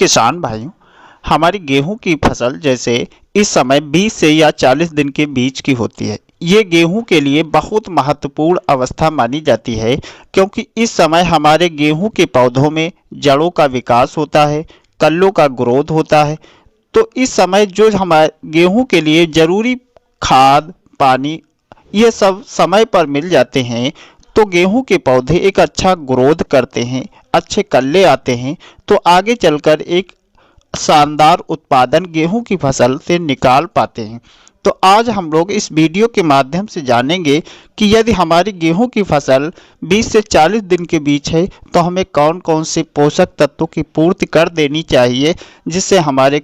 किसान भाइयों, हमारी गेहूं की फसल जैसे इस समय 20 से या 40 दिन के बीच की होती है। ये गेहूं के लिए बहुत महत्वपूर्ण अवस्था मानी जाती है, क्योंकि इस समय हमारे गेहूं के पौधों में जड़ों का विकास होता है, कल्लों का ग्रोथ होता है। तो इस समय जो हमारे गेहूं के लिए जरूरी खाद, पानी, ये सब समय पर मिल जाते हैं, तो गेहूं के पौधे एक अच्छा ग्रोथ करते हैं, अच्छे कल्ले आते हैं। तो आगे चलकर एक शानदार उत्पादन गेहूं की फसल से निकाल पाते हैं। तो आज हम लोग इस वीडियो के माध्यम से जानेंगे कि यदि हमारी गेहूं की फसल 20 से 40 दिन के बीच है तो हमें कौन कौन से पोषक तत्वों की पूर्ति कर देनी चाहिए, जिससे हमारे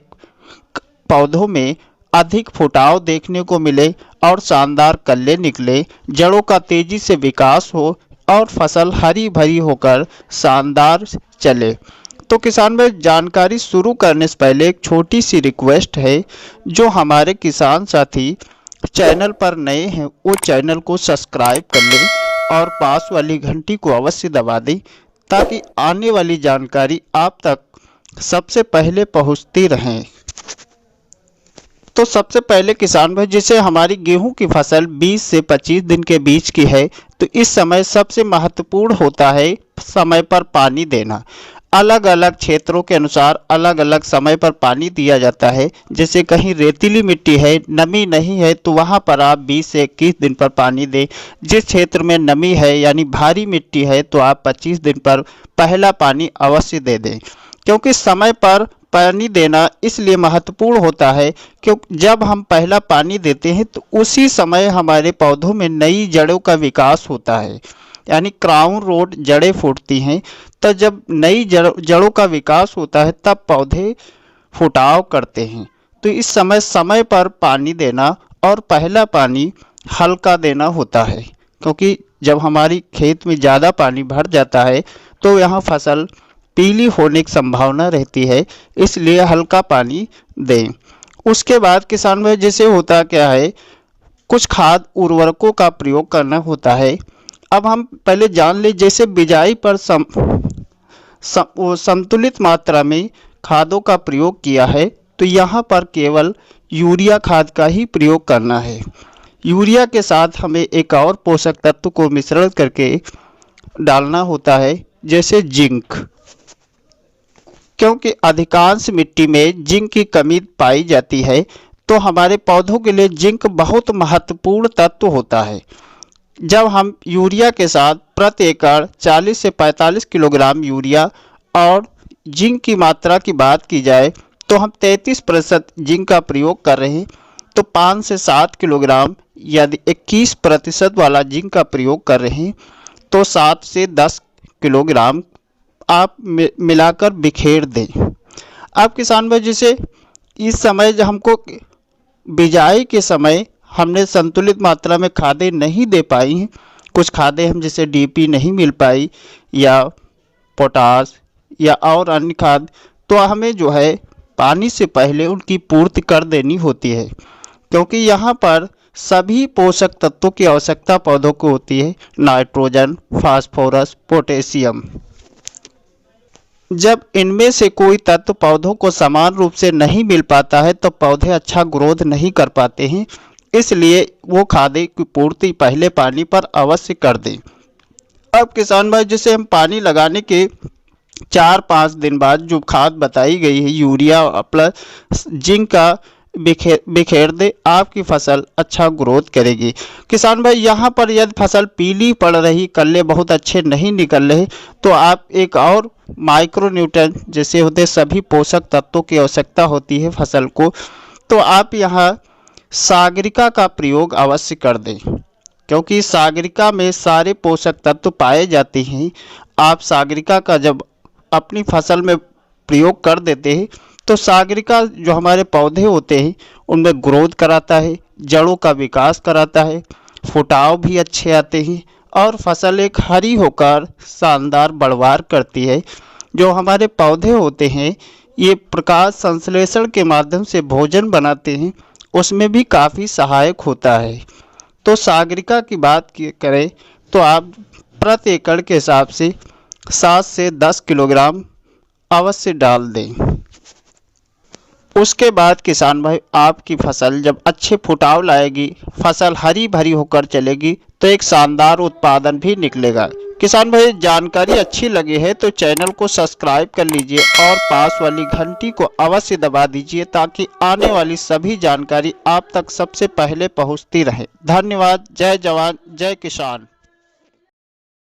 पौधों में अधिक फुटाव देखने को मिले और शानदार कल्ले निकले, जड़ों का तेजी से विकास हो और फसल हरी भरी होकर शानदार चले। तो किसान भाई, जानकारी शुरू करने से पहले एक छोटी सी रिक्वेस्ट है। जो हमारे किसान साथी चैनल पर नए हैं वो चैनल को सब्सक्राइब कर लें और पास वाली घंटी को अवश्य दबा दें, ताकि आने वाली जानकारी आप तक सबसे पहले पहुंचती रहे। तो सबसे पहले किसान भाई, जैसे हमारी गेहूं की फसल 20 से 25 दिन के बीच की है, तो इस समय सबसे महत्वपूर्ण होता है समय पर पानी देना। अलग अलग क्षेत्रों के अनुसार अलग अलग समय पर पानी दिया जाता है। जैसे कहीं रेतीली मिट्टी है, नमी नहीं है, तो वहां पर आप 20 से 21 दिन पर पानी दें। जिस क्षेत्र में नमी है यानी भारी मिट्टी है, तो आप 25 दिन पर पहला पानी अवश्य दे दें। क्योंकि समय पर पानी देना इसलिए महत्वपूर्ण होता है क्योंकि जब हम पहला पानी देते हैं तो उसी समय हमारे पौधों में नई जड़ों का विकास होता है, यानी क्राउन रोड जड़ें फूटती हैं। तो जब नई जड़ों का विकास होता है तब पौधे फुटाव करते हैं। तो इस समय पर पानी देना और पहला पानी हल्का देना होता है, क्योंकि जब हमारी खेत में ज़्यादा पानी भर जाता है तो यहाँ फसल पीली होने की संभावना रहती है, इसलिए हल्का पानी दें। उसके बाद किसान भाई, जैसे होता क्या है, कुछ खाद उर्वरकों का प्रयोग करना होता है। अब हम पहले जान ले, जैसे बिजाई पर संतुलित मात्रा में खादों का प्रयोग किया है, तो यहाँ पर केवल यूरिया खाद का ही प्रयोग करना है। यूरिया के साथ हमें एक और पोषक तत्व को मिश्रण करके डालना होता है, जैसे जिंक। क्योंकि अधिकांश मिट्टी में जिंक की कमी पाई जाती है, तो हमारे पौधों के लिए जिंक बहुत महत्वपूर्ण तत्व होता है। जब हम यूरिया के साथ प्रति एकड़ 40 से 45 किलोग्राम यूरिया और जिंक की मात्रा की बात की जाए तो हम 33% जिंक का प्रयोग कर रहे हैं, तो 5 से 7 किलोग्राम यदि 21% वाला जिंक का प्रयोग कर रहे हैं तो 7 से 10 किलोग्राम आप मिलाकर बिखेर दें। अब किसान भाई, जैसे इस समय जब हमको बिजाई के समय हमने संतुलित मात्रा में खादें नहीं दे पाई हैं, कुछ खादें हम जैसे डीपी नहीं मिल पाई या पोटास या और अन्य खाद, तो हमें जो है पानी से पहले उनकी पूर्ति कर देनी होती है। क्योंकि यहाँ पर सभी पोषक तत्वों की आवश्यकता पौधों को होती है, नाइट्रोजन, फास्फोरस, पोटेशियम। जब इनमें से कोई तत्व पौधों को समान रूप से नहीं मिल पाता है तो पौधे अच्छा ग्रोथ नहीं कर पाते हैं, इसलिए वो खादें की पूर्ति पहले पानी पर अवश्य कर दें। अब किसान भाई, जैसे हम पानी लगाने के 4-5 दिन बाद जो खाद बताई गई है यूरिया प्लस जिंक का बिखेर दे, आपकी फसल अच्छा ग्रोथ करेगी। किसान भाई, यहाँ पर यदि फसल पीली पड़ रही, कल्ले बहुत अच्छे नहीं निकल रहे, तो आप एक और माइक्रो न्यूट्रन जैसे होते सभी पोषक तत्वों की आवश्यकता होती है फसल को, तो आप यहाँ सागरिका का प्रयोग अवश्य कर दें। क्योंकि सागरिका में सारे पोषक तत्व पाए जाते हैं। आप सागरिका का जब अपनी फसल में प्रयोग कर देते हैं तो सागरिका जो हमारे पौधे होते हैं उनमें ग्रोथ कराता है, जड़ों का विकास कराता है, फुटाव भी अच्छे आते हैं और फसल एक हरी होकर शानदार बढ़वार करती है। जो हमारे पौधे होते हैं ये प्रकाश संश्लेषण के माध्यम से भोजन बनाते हैं, उसमें भी काफ़ी सहायक होता है। तो सागरिका की बात करें तो आप प्रति एकड़ के हिसाब से 7 से 10 किलोग्राम अवश्य डाल दें। उसके बाद किसान भाई आपकी फसल जब अच्छे फुटाव लाएगी, फसल हरी भरी होकर चलेगी तो एक शानदार उत्पादन भी निकलेगा। किसान भाई जानकारी अच्छी लगी है तो चैनल को सब्सक्राइब कर लीजिए और पास वाली घंटी को अवश्य दबा दीजिए ताकि आने वाली सभी जानकारी आप तक सबसे पहले पहुंचती रहे। धन्यवाद। जय जवान जय किसान।